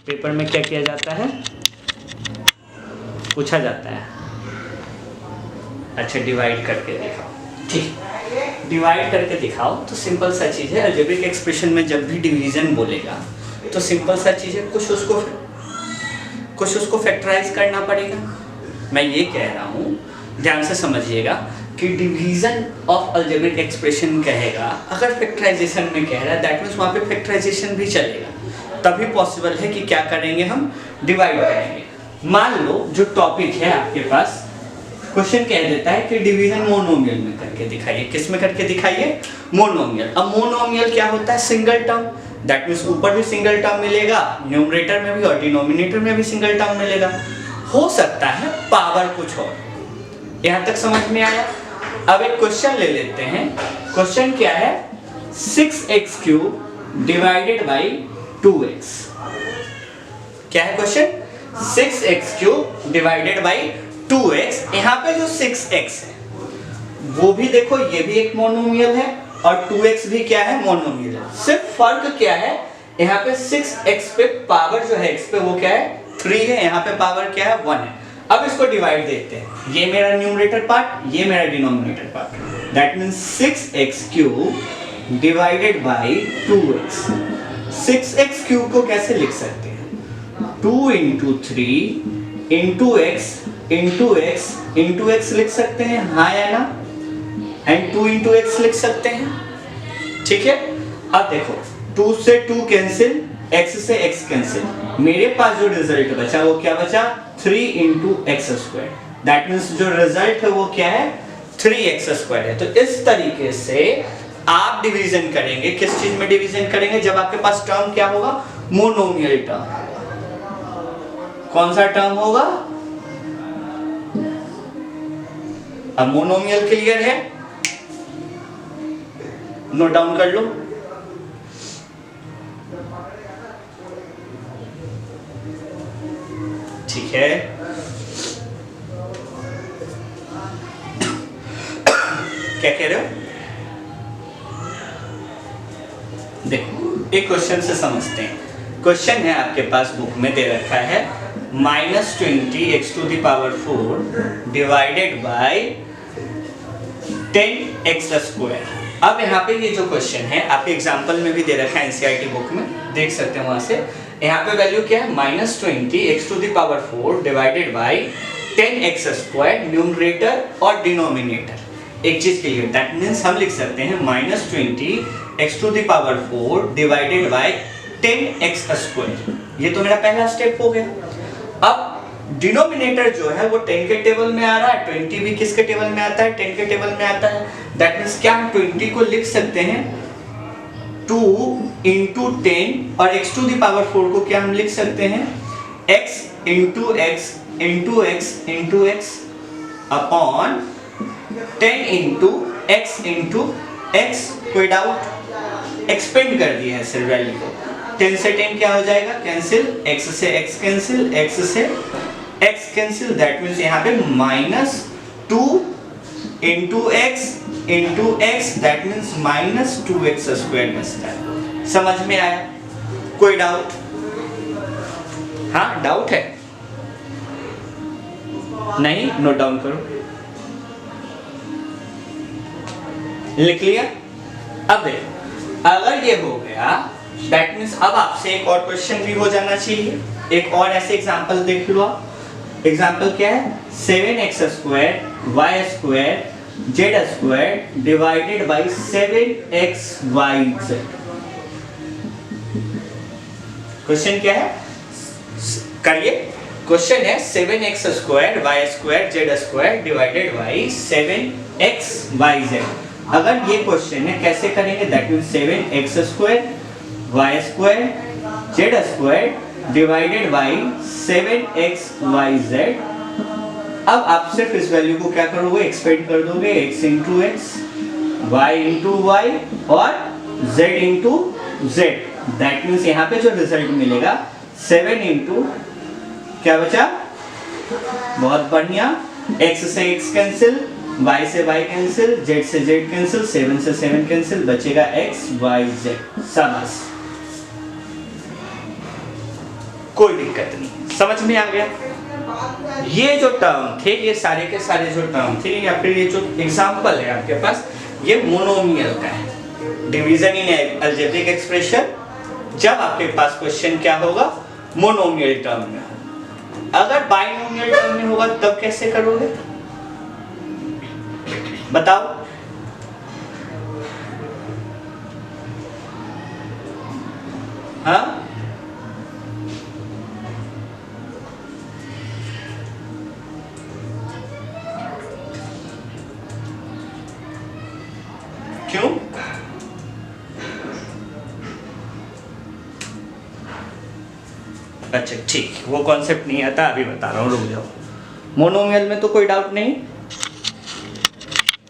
Paper में क्या किया जाता है, पूछा जाता है। अच्छा डिवाइड करके दिखाओ, ठीक, डिवाइड करके दिखाओ। तो सिंपल सा चीज़ है, अलजेब्रिक एक्सप्रेशन में जब भी डिवीजन बोलेगा तो सिंपल सा चीज़ है, कुछ उसको फैक्टराइज करना पड़ेगा। मैं ये कह रहा हूँ, ध्यान से समझिएगा कि डिवीजन ऑफ अलजेब्रिक एक्सप्रेशन कहेगा, अगर फैक्टराइजेशन में कह रहा है दैट मीन्स वहाँ पे फैक्टराइजेशन भी चलेगा, तभी पॉसिबल है कि क्या करेंगे हम, डिवाइड करेंगे। मान लो जो टॉपिक है आपके पास, क्वेश्चन कह देता है कि डिवीजन मोनोमियल में करके दिखाइए। किस में करके दिखाइए, मोनोमियल। अब मोनोमियल क्या होता है, सिंगल टर्म, दैट मीन्स ऊपर भी सिंगल टर्म मिलेगा, न्यूमरेटर में भी और डिनोमिनेटर में भी सिंगल टर्म मिलेगा। हो सकता है पावर कुछ और। यहाँ तक समझ में आया। अब एक क्वेश्चन ले लेते हैं। क्वेश्चन क्या है, 6x³ डिवाइडेड बाई 2x। क्या है question, 6x³ divided by 2x। यहाँ पे जो 6x है वो भी देखो, ये भी एक मोनोमियल है और 2x भी क्या है, मोनोमियल है। सिर्फ फर्क क्या है, यहाँ पे 6x पे पावर जो है x पे वो क्या है, 3 है, यहाँ पे पावर क्या है, 1 है। अब इसको डिवाइड देखते हैं, ये मेरा न्यूमरेटर पार्ट, ये मेरा denominator part, that means 6x³ divided by 2x। 6x³ को कैसे लिख सकते हैं, 2 × 3 × x लिख सकते हैं, हाँ या ना, एंड 2 × x लिख सकते हैं, ठीक है। अब देखो 2 से 2 कैंसिल, x से x कैंसिल, मेरे पास जो रिजल्ट बचा वो क्या बचा, 3 × x²। दैट मीन्स जो रिजल्ट है वो क्या है, 3x² है। तो इस तरीके से आप डिवीजन करेंगे। किस चीज में डिवीजन करेंगे, जब आपके पास टर्म क्या होगा, मोनोमियल टर्म। कौन सा टर्म होगा, अब मोनोमियल क्लियर है, नोट डाउन कर लो। ठीक है, क्या कह रहे हो, देखो एक क्वेश्चन से समझते हैं। क्वेश्चन है आपके पास बुक में दे रखा है, -20x⁴ डिवाइडेड बाई 10x²। अब यहाँ पे ये जो क्वेश्चन है आपके एग्जाम्पल में भी दे रखा है, एनसीईआरटी बुक में देख सकते हैं वहां से। यहाँ पे वैल्यू क्या है, -20x⁴ divided by 10x², numerator और डिनोमिनेटर। एक चीज क्लियर, दैट मीन्स हम लिख सकते हैं -20x⁴ डिवाइडेड बाई 10x²। ये तो मेरा पहला स्टेप हो गया। अब डिनोमिनेटर जो है वो 10 के टेबल में आ रहा है, 20 भी किसके टेबल में आता है, 10 के टेबल में आता है। दैट मीन्स क्या हम 20 को लिख सकते हैं 2 × 10 और x⁴ को क्या हम लिख सकते हैं, x × x × x × x upon 10 × x × x। कोई डाउट, एक्सपेंड कर दिया है सिर्फ वैल्यू को। 10 से 10 क्या हो जाएगा, कैंसिल, x से x कैंसिल, x से x कैंसिल, दैट मीन्स यहाँ पे -2 × x × x, that means -2x² बचता है। समझ में आया, कोई डाउट, हाँ डाउट है, नहीं, नोट डाउन करो, लिख लिया। अब देखो, अगर ये हो गया दैट मीन्स अब आपसे एक और क्वेश्चन भी हो जाना चाहिए। एक और ऐसे एग्जांपल देख लो आप। एग्जांपल क्या है, 7x² y² z² divided by 7xyz। Question क्या है, करिए, क्वेश्चन है 7x² y² z² divided by 7xyz। अगर ये क्वेश्चन है कैसे करेंगे, that means 7x² y² z² divided by 7xyz। अब आप सिर्फ इस वैल्यू को क्या करोगे, एक्सपेंड कर दोगे, x × x, y × y और z × z। दैट मीन्स यहाँ पे जो रिजल्ट मिलेगा 7 × क्या बचा, बहुत बढ़िया, x से x कैंसिल, y से y कैंसिल, z से z कैंसिल, 7 से 7 कैंसिल, बचेगा x y z। शाबाश, कोई दिक्कत नहीं, समझ में आ गया। ये जो टर्म थे, ये सारे के सारे जो टर्म थे, या फिर ये जो एग्जाम्पल है आपके पास, ये मोनोमियल का है। डिवीजन इन अलजेब्रिक एक्सप्रेशन जब आपके पास क्वेश्चन क्या होगा, मोनोमियल टर्म में हो। अगर बाइनोमियल टर्म में होगा तब कैसे करोगे बताओ। हाँ, क्यों? अच्छा ठीक, वो कॉन्सेप्ट नहीं आता, अभी बता रहा हूँ, रुक जाओ। मोनोमियल में तो कोई डाउट नहीं।